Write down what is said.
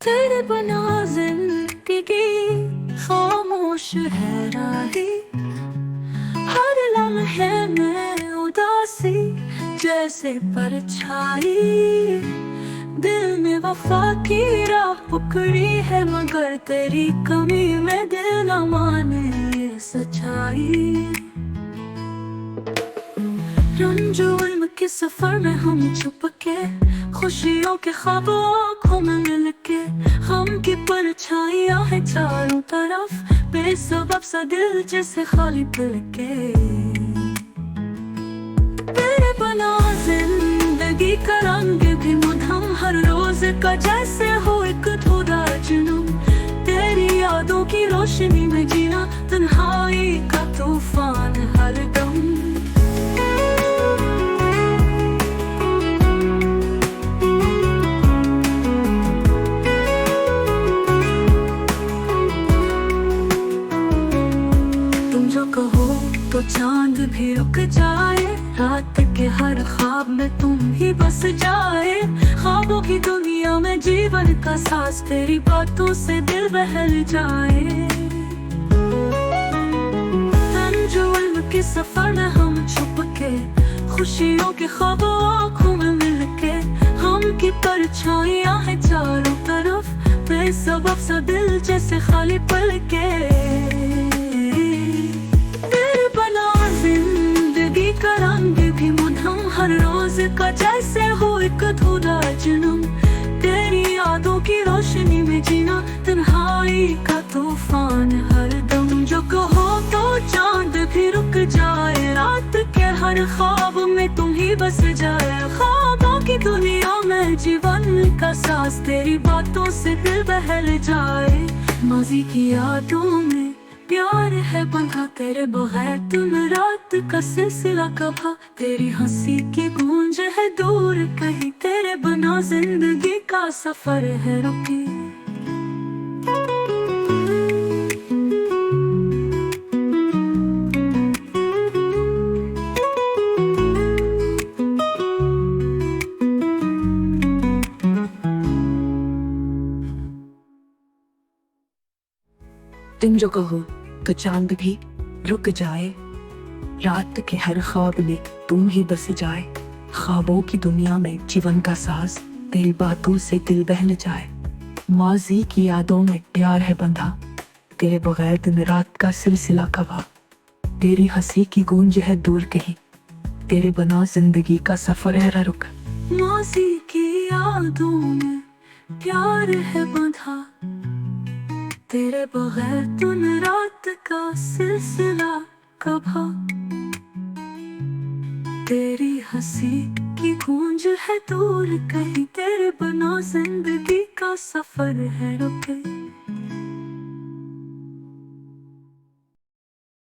तेरे बिना जिंदगी खामोश है राही, हर लम्हे में उदासी जैसे परछाई। दिल में वफा की राह पकड़ी है, मगर तेरी कमी में दिल न माने ये सच्चाई। रंजो इल्म के सफर में हम छुप के, खुशियों के ख्वाबों आँखों में मिल के, हम की परछाइयाँ हैं चारों तरफ, बेसबब सा दिल जैसे खाली दिल के। तेरे बिना जिंदगी का रंग भी मधुर, हर रोज का जैसे हो एक अधूरा जुनून। तेरी यादों की रोशनी में जीना, तन्हाई का तूफान हर दम। जो कहो तो चांद भी रुक जाए, रात के हर ख्वाब में तुम ही बस जाए। ख्वाबों की दुनिया में जीवन का सांस, तेरी बातों से दिल बहल जाए। तंजुल के सफर में हम छुप के, खुशियों के ख्वाबों आँखों में मिल के, हम की परछाइयाँ हैं चारों तरफ, बेसबब सा दिल जैसे खाली पल के। जिंदगी का रंग भी मधुर, हर रोज का जैसे हो एक अधूरा जुनून। तेरी यादों की रोशनी में जीना, तन्हाई का तूफान हर दम। जो कहो तो चांद भी रुक जाए, रात के हर ख्वाब में तुम ही बस जाए। ख्वाबों की दुनिया में जीवन का सांस, तेरी बातों से दिल बहल जाए। माजी की यादों में प्यार है बंधा, तेरे बगैर दिन रात का सिलसिला कभा। तेरी हंसी की गूंज है दूर कहीं, तेरे बिना जिंदगी का सफर है रुकी। तुम जो कहो तो चांद भी रुक जाए, रात के हर ख्वाब में तुम ही बस जाए। ख्वाबों की दुनिया में जीवन का सांस, तेरी बातों से दिल बहल जाए। माजी की यादों में प्यार है बंधा, तेरे बगैर दिन रात का सिलसिला कभा। तेरी हंसी की गूंज है दूर कहीं, तेरे बिना जिंदगी का सफर है रुक। माजी की यादों में प्यार है बंधा, तेरे बगैर दिन रात का सिलसिला कभा। तेरी हंसी की गूंज है दूर कहीं, तेरे बिना जिंदगी का सफर है रुके।